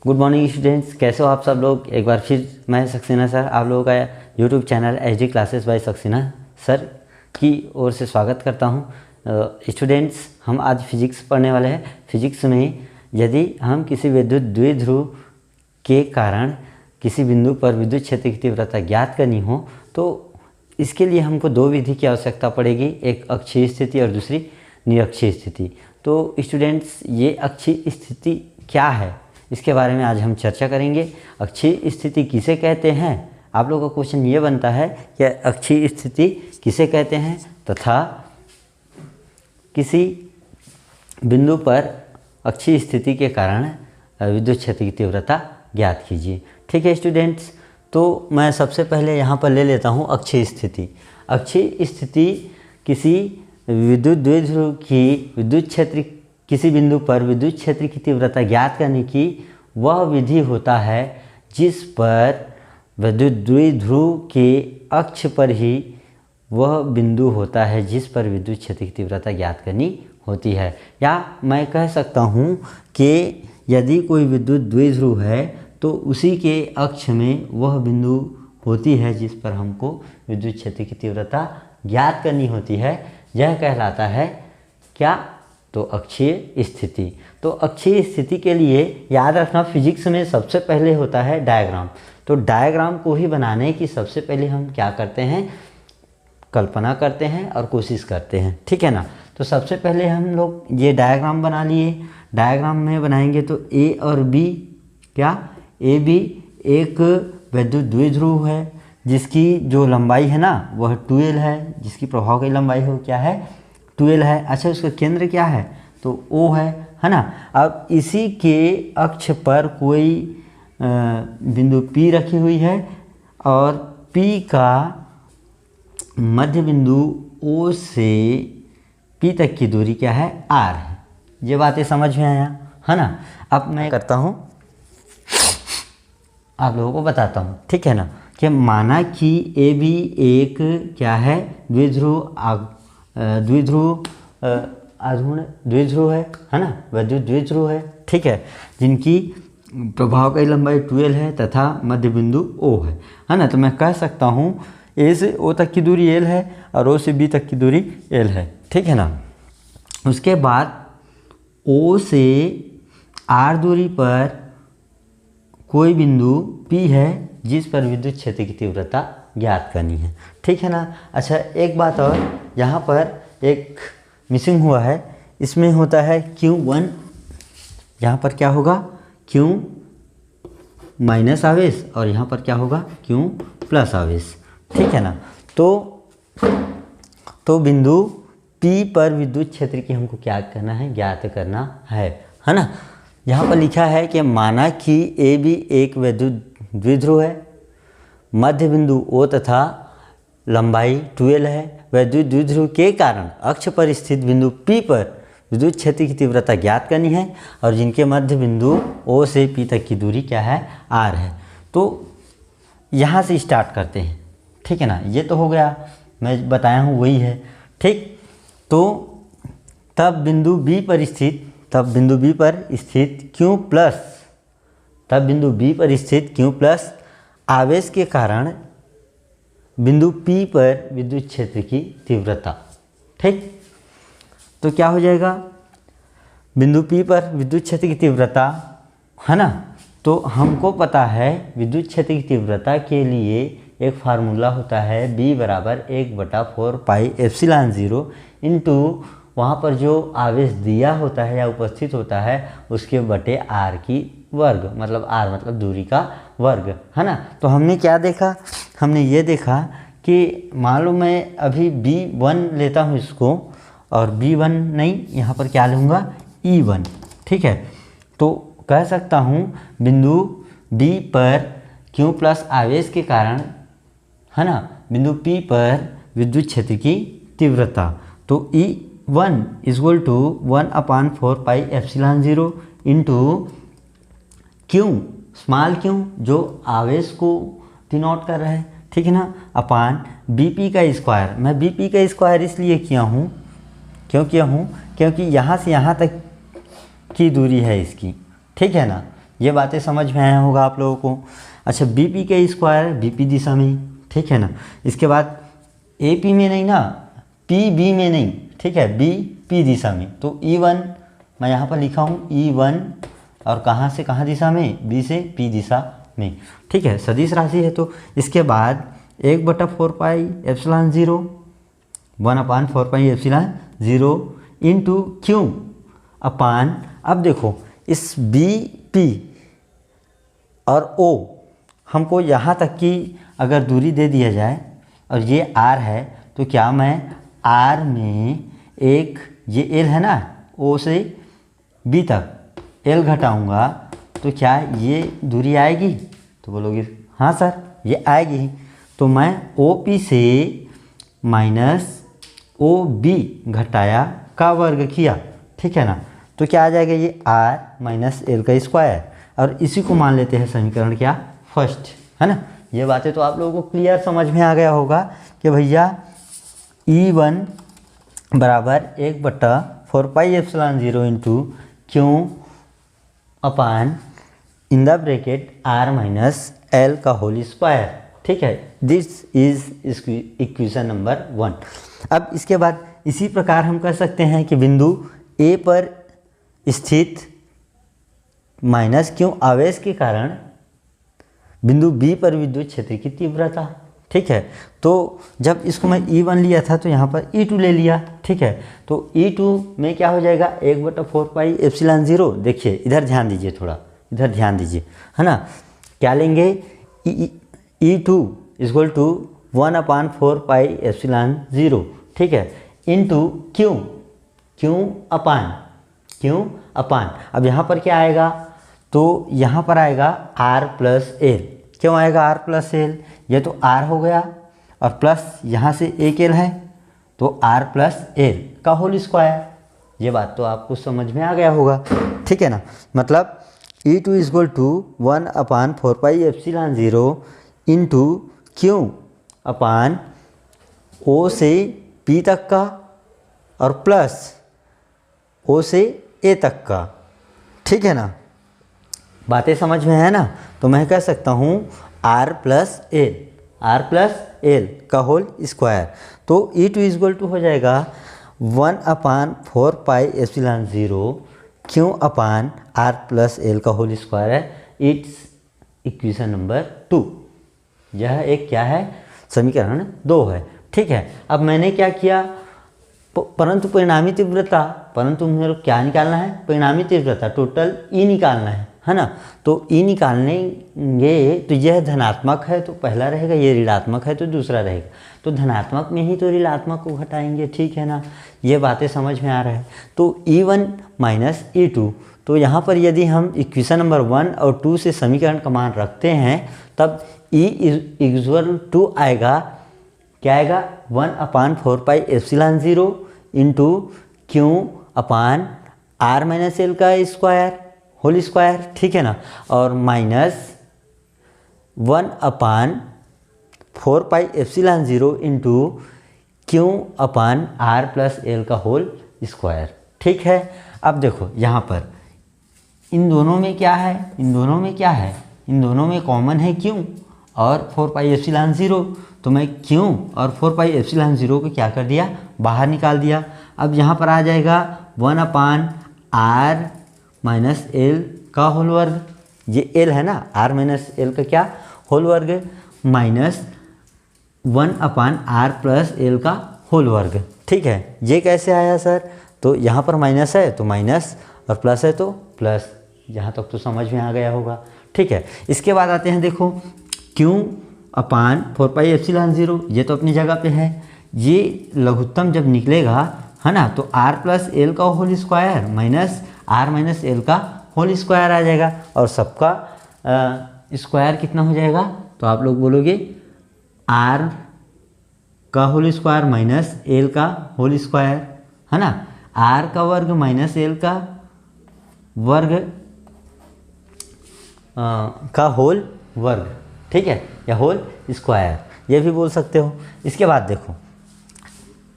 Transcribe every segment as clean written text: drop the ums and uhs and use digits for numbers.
Good morning students, कैसे हो आप सब लोग। एक बार फिर मैं सक्सेना सर आप लोगों का YouTube channel HD classes bye Saxena sir की ओर से स्वागत करता हूं। स्टूडेंट्स, हम आज फिजिक्स पढ़ने वाले हैं। फिजिक्स में यदि हम किसी विद्युत द्विध्रुव के कारण किसी बिंदु पर विद्युत क्षेत्र की तीव्रता ज्ञात करनी हो तो इसके लिए हमको दो विधि की आवश्यकता पड़ेगी, एक अक्षीय स्थिति और दूसरी निरक्षीय स्थिति। तो स्टूडेंट्स, ये अक्षीय स्थिति क्या है इसके बारे में आज हम चर्चा करेंगे। अक्षीय स्थिति किसे कहते हैं, आप लोगों का क्वेश्चन ये बनता है कि अक्षीय स्थिति किसे कहते हैं तथा किसी बिंदु पर अक्षीय स्थिति के कारण विद्युत क्षेत्र की तीव्रता ज्ञात कीजिए। ठीक है स्टूडेंट्स, तो मैं सबसे पहले यहाँ पर ले लेता हूँ अक्षीय स्थिति। अक्षीय स्थिति किसी विद्युत द्विध्रुव की विद्युत क्षेत्र किसी बिंदु पर विद्युत क्षेत्र की तीव्रता ज्ञात करने की वह विधि होता है जिस पर विद्युत द्विध्रुव के अक्ष पर ही वह बिंदु होता है जिस पर विद्युत क्षेत्र की तीव्रता ज्ञात करनी होती है। या मैं कह सकता हूँ कि यदि कोई विद्युत द्विध्रुव है तो उसी के अक्ष में वह बिंदु होती है जिस पर हमको विद्युत क्षेत्र की तीव्रता ज्ञात करनी होती है। यह कहलाता है क्या, तो अक्षीय स्थिति। तो अक्षीय स्थिति के लिए याद रखना, फिजिक्स में सबसे पहले होता है डायग्राम। तो डायग्राम को ही बनाने की सबसे पहले हम क्या करते हैं, कल्पना करते हैं और कोशिश करते हैं। ठीक है ना। तो सबसे पहले हम लोग ये डायग्राम बना लिए। डायग्राम में बनाएंगे तो ए और बी, क्या ए बी एक विद्युत द्विध्रुव है जिसकी जो लंबाई है ना वह 12 है, जिसकी प्रभाव की लंबाई हो क्या है 12 है। अच्छा, उसका केंद्र क्या है तो O है ना। अब इसी के अक्ष पर कोई बिंदु P रखी हुई है और P का मध्य बिंदु O से P तक की दूरी क्या है R है। ये बातें समझ में आया है ना। अब मैं करता हूँ, आप लोगों को बताता हूँ। ठीक है ना, कि माना कि AB एक क्या है द्विध्रुव है ना, विद्युत द्विध्रुव है। ठीक है, जिनकी प्रभाव की लंबाई 12 है तथा मध्य बिंदु O है ना। तो मैं कह सकता हूँ A से O तक की दूरी L है और O से B तक की दूरी L है। ठीक है ना। उसके बाद O से R दूरी पर कोई बिंदु P है जिस पर विद्युत क्षेत्र की तीव्रता ज्ञात करनी है। ठीक है ना। अच्छा, एक बात और, यहाँ पर एक मिसिंग हुआ है, इसमें होता है Q1, यहाँ पर क्या होगा Q माइनस आवेश और यहाँ पर क्या होगा Q प्लस आवेश। ठीक है ना। तो बिंदु P पर विद्युत क्षेत्र की हमको क्या करना है, ज्ञात करना है ना। यहाँ पर लिखा है कि माना कि AB एक विद्युत द्विध्रुव है, मध्य बिंदु O तथा लंबाई 12 है। विद्युत द्विध्रुव के कारण अक्ष पर स्थित बिंदु P पर विद्युत क्षेत्र की तीव्रता ज्ञात करनी है और जिनके मध्य बिंदु O से P तक की दूरी क्या है R है। तो यहाँ से स्टार्ट करते हैं। ठीक है ना। ये तो हो गया, मैं बताया हूँ वही है। ठीक, तो तब बिंदु B पर स्थित Q प्लस आवेश के कारण बिंदु P पर विद्युत क्षेत्र की तीव्रता। ठीक, तो क्या हो जाएगा, बिंदु P पर विद्युत क्षेत्र की तीव्रता है ना। तो हमको पता है विद्युत क्षेत्र की तीव्रता के लिए एक फार्मूला होता है B बराबर 1/4 पाई एप्सिलॉन 0 इंटू वहाँ पर जो आवेश दिया होता है या उपस्थित होता है उसके बटे R की वर्ग, मतलब R मतलब दूरी का वर्ग है ना। तो हमने क्या देखा, हमने ये देखा कि मान लो मैं अभी B1 लेता हूँ इसको और B1 नहीं, यहाँ पर क्या लूँगा E1। ठीक है, तो कह सकता हूँ बिंदु B पर Q प्लस आवेश के कारण है ना, बिंदु P पर विद्युत क्षेत्र की तीव्रता, तो E1 equal to 1/4 pi epsilon 0 into Q small Q जो आवेश को डिनोट कर रहा है। ठीक है ना, अपान BP का स्क्वायर। मैं BP का स्क्वायर इसलिए क्यों किया हूँ क्योंकि यहाँ से यहाँ तक की दूरी है इसकी। ठीक है ना, ये बातें समझ में आया होगा आप लोगों को। अच्छा, बी पी के स्क्वायर है, बी पी दिशा में ही, ठीक है ना। इसके बाद ए पी में नहीं ना, पी बी में नहीं, ठीक है, बी पी दिशा में। तो E1 मैं यहाँ पर लिखा हूँ E1, और कहाँ से कहाँ दिशा में, बी से पी दिशा में, ठीक है, सदिश राशि है। तो इसके बाद 1/4 pi epsilon 0, 1/4 pi epsilon 0 into Q upon, अब देखो इस बी पी और ओ हमको यहाँ तक की अगर दूरी दे दिया जाए और ये आर है, तो क्या मैं आर में एक ये एल है ना, ओ से बी तक एल घटाऊँगा तो क्या ये दूरी आएगी? तो बोलोगे हाँ सर ये आएगी ही। तो मैं ओ पी से माइनस ओ बी घटाया का वर्ग किया, ठीक है ना। तो क्या आ जाएगा, ये आर माइनस एल का स्क्वायर, और इसी को मान लेते हैं समीकरण क्या, फर्स्ट, है ना। ये बातें तो आप लोगों को क्लियर समझ में आ गया होगा कि भैया E1 बराबर 1/4 pi epsilon 0 into Q upon in the bracket r minus L का होल स्क्वायर, ठीक है। This is equation number 1। अब इसके बाद इसी प्रकार हम कह सकते हैं कि बिंदु ए पर स्थित माइनस क्यू आवेश के कारण बिंदु बी पर विद्युत क्षेत्र की तीव्रता, ठीक है। तो जब इसको मैं E1 लिया था तो यहाँ पर E2 ले लिया, ठीक है। तो E2 में क्या हो जाएगा, 1/4 पाई एप्सिलॉन 0, देखिए इधर ध्यान दीजिए, थोड़ा इधर ध्यान दीजिए, है ना। क्या लेंगे, E2 equal to 1/4 pi epsilon 0, ठीक है, इंटू क्यू अपान, अब यहाँ पर क्या आएगा, तो यहाँ पर आएगा R प्लस एल। क्यों आएगा R प्लस एल, ये तो R हो गया और प्लस यहाँ से एक एल है, तो R प्लस एल का होल स्क्वायर। ये बात तो आपको समझ में आ गया होगा, ठीक है ना। मतलब E2 equal to 1/4 pi epsilon 0 into Q upon O से P तक का और प्लस O से A तक का, ठीक है ना। बातें समझ में है ना। तो मैं कह सकता हूँ R प्लस एल का होल स्क्वायर। तो E2 इक्वल टू हो जाएगा 1/4 pi epsilon 0 Q upon R plus L का होल स्क्वायर है। It's equation number 2। यह एक क्या है, समीकरण 2 है, ठीक है। अब मैंने क्या किया, परंतु परिणामी तीव्रता, परंतु मेरे को क्या निकालना है, परिणामी तीव्रता टोटल E निकालना है ना। तो E निकालनेंगे तो यह धनात्मक है तो पहला रहेगा, ये ऋणात्मक है तो दूसरा रहेगा। तो धनात्मक में ही तो ऋणात्मक को घटाएंगे, ठीक है ना। ये बातें समझ में आ रहा है। तो E1 माइनस E2, तो यहाँ पर यदि हम इक्वेशन नंबर 1 और 2 से समीकरण का मान रखते हैं तब E इक्वल टू आएगा, क्या आएगा, 1/4 pi epsilon 0 into Q upon R minus L का स्क्वायर होल स्क्वायर, ठीक है ना, और minus 1/4 pi epsilon 0 into Q upon R plus L का होल स्क्वायर, ठीक है। अब देखो यहाँ पर इन दोनों में क्या है, इन दोनों में कॉमन है क्यू और 4 पाई एप्सिलॉन 0। तो मैं क्यू और 4 पाई एप्सिलॉन 0 को क्या कर दिया, बाहर निकाल दिया। अब यहाँ पर आ जाएगा 1/R माइनस एल का होल वर्ग, ये एल है ना, R माइनस एल का क्या होल वर्ग, माइनस 1/R प्लस एल का होल वर्ग, ठीक है। ये कैसे आया सर, तो यहाँ पर माइनस है तो माइनस और प्लस है तो प्लस, यहाँ तक तो समझ में आ गया होगा, ठीक है। इसके बाद आते हैं, देखो Q/4 पाई एप्सिलॉन 0, ये तो अपनी जगह पे है। ये लघुत्तम जब निकलेगा, है ना, तो R प्लस एल का whole square minus R minus L का होल स्क्वायर आ जाएगा, और सबका स्क्वायर कितना हो जाएगा, तो आप लोग बोलोगे R का होल स्क्वायर माइनस एल का होल स्क्वायर, है ना, R का वर्ग माइनस एल का वर्ग का होल वर्ग, ठीक है, या होल स्क्वायर ये भी बोल सकते हो। इसके बाद देखो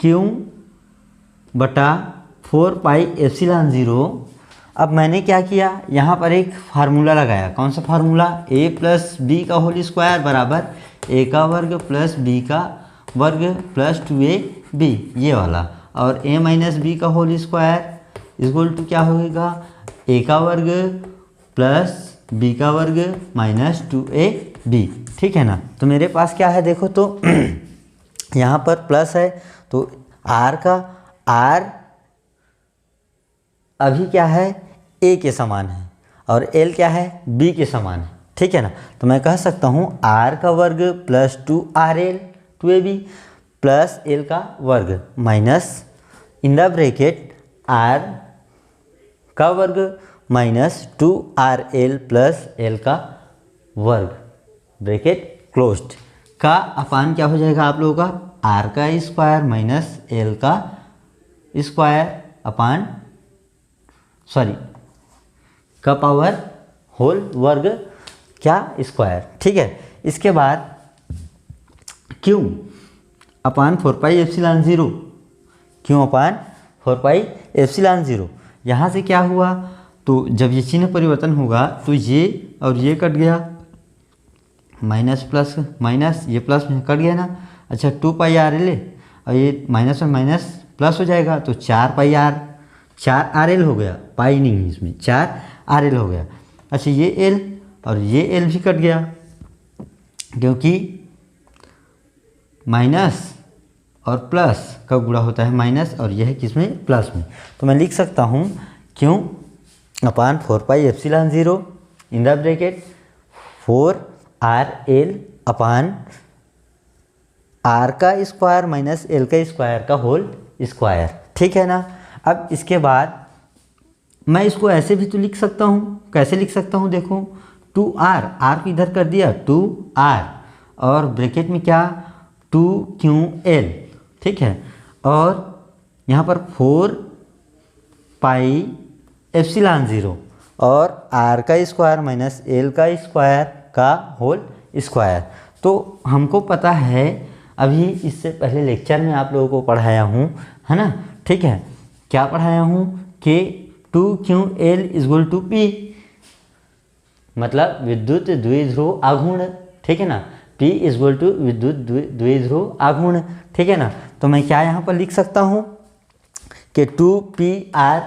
Q/4 पाई एप्सिलॉन 0 अब मैंने क्या किया, यहाँ पर एक फार्मूला लगाया। कौन सा फार्मूला? a प्लस बी का होल स्क्वायर बराबर a का वर्ग प्लस b का वर्ग प्लस 2ab, ये वाला। और a माइनस बी का होल स्क्वायर इक्वल टू क्या होगा? a का वर्ग प्लस b का वर्ग माइनस 2ab, ठीक है ना। तो मेरे पास क्या है देखो, तो यहाँ पर प्लस है तो r का r अभी क्या है? a के समान है और l क्या है? b के समान है, ठीक है ना। तो मैं कह सकता हूँ r का वर्ग plus 2rl 2ab plus l का वर्ग minus in the bracket r का वर्ग माइनस 2rl प्लस l का वर्ग ब्रैकेट क्लोज्ड का अपान क्या हो जाएगा आप लोगों का? r का स्क्वायर माइनस l का स्क्वायर अपान का पावर होल वर्ग क्या स्क्वायर, ठीक है। इसके बाद क्यों अपान 4πε0, क्यों अपान 4πε0। यहाँ से क्या हुआ, तो जब ये चिन्ह परिवर्तन होगा तो ये और ये कट गया, माइनस प्लस माइनस, ये प्लस में कट गया ना। अच्छा 2πrl और ये माइनस और माइनस प्लस हो जाएगा तो 4rl हो गया, पाई नहीं है इसमें, 4rl हो गया। अच्छा ये l और ये l भी कट गया क्योंकि माइनस और प्लस का गुणा होता है माइनस, और यह किसमें? प्लस में। तो मैं लिख सकता हूँ Q upon 4πε0 in the bracket 4rl upon r का स्क्वायर माइनस l का स्क्वायर का होल स्क्वायर, ठीक है ना। अब इसके बाद मैं इसको ऐसे भी तो लिख सकता हूँ। कैसे लिख सकता हूँ देखो, 2r, r को इधर कर दिया 2r और ब्रैकेट में क्या 2ql, ठीक है। और यहाँ पर 4πε0 और r का स्क्वायर माइनस l का स्क्वायर का होल स्क्वायर। तो हमको पता है, अभी इससे पहले लेक्चर में आप लोगों को पढ़ाया हूँ, है ना, ठीक है। क्या पढ़ाया हूँ कि 2ql इक्वल टू p, मतलब विद्युत द्विध्रुव आघूर्ण, ठीक है ना। p इक्वल टू विद्युत द्विध्रुव आघूर्ण, ठीक है ना। तो मैं क्या यहाँ पर लिख सकता हूँ कि 2pr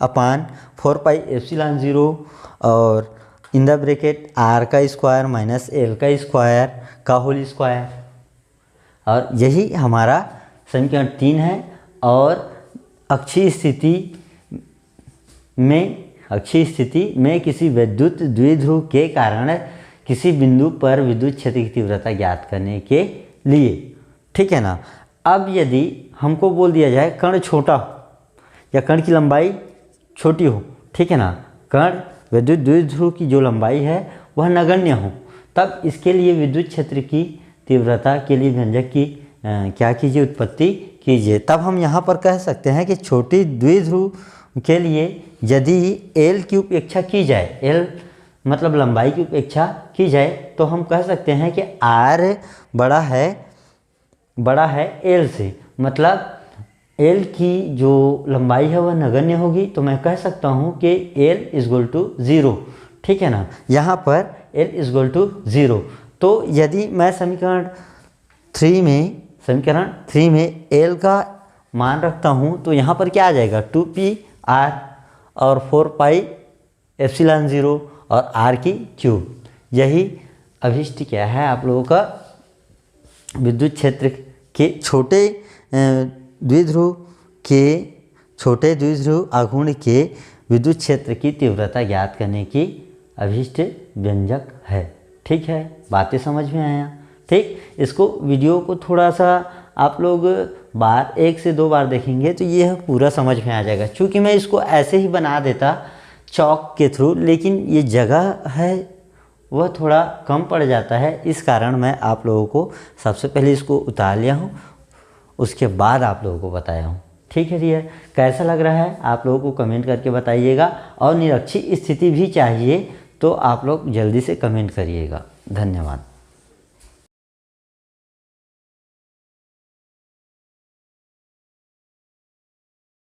अपान 4πε0 और इन द ब्रैकेट r का स्क्वायर माइनस l का स्क्वायर का होल स्क्वायर। और यही हमारा समीकरण 3 है। और अक्षीय स्थिति में किसी विद्युत द्विध्रुव के कारण किसी बिंदु पर विद्युत क्षेत्र की तीव्रता ज्ञात करने के लिए, ठीक है ना। अब यदि हमको बोल दिया जाए कण छोटा हो या कण की लंबाई छोटी हो, ठीक है ना, कण विद्युत द्विध्रुव की जो लंबाई है वह नगण्य हो, तब इसके लिए विद्युत क्षेत्र की तीव्रता के लिए व्यंजक की क्या कीजिए, उत्पत्ति कीजिए। तब हम यहाँ पर कह सकते हैं कि छोटी द्विध्रुव के लिए यदि l की उपेक्षा की जाए, l मतलब लंबाई की उपेक्षा की जाए, तो हम कह सकते हैं कि r बड़ा है l से, मतलब l की जो लंबाई है वह नगण्य होगी। तो मैं कह सकता हूँ कि l इक्वल टू 0, ठीक है ना। यहाँ पर l इक्वल टू 0। तो यदि मैं समीकरण 3 में l का मान रखता हूँ तो यहाँ पर क्या आ जाएगा, 2pr और 4πε0 और r की क्यूब। यही अभिष्ट क्या है आप लोगों का विद्युत क्षेत्र के छोटे द्विध्रुव आघूर्ण के विद्युत क्षेत्र की तीव्रता ज्ञात करने की अभिष्ट व्यंजक है, ठीक है। बातें समझ में आया, ठीक। इसको वीडियो को थोड़ा सा आप लोग बार 1 से 2 बार देखेंगे तो ये पूरा समझ में आ जाएगा। क्योंकि मैं इसको ऐसे ही बना देता चौक के थ्रू, लेकिन ये जगह है वह थोड़ा कम पड़ जाता है, इस कारण मैं आप लोगों को सबसे पहले इसको उतार लिया हूँ, उसके बाद आप लोगों को बताया हूँ, ठीक है डियर। कैसा लग रहा है आप लोगों को कमेंट करके बताइएगा। और निरक्षीय स्थिति भी चाहिए तो आप लोग जल्दी से कमेंट करिएगा। धन्यवाद।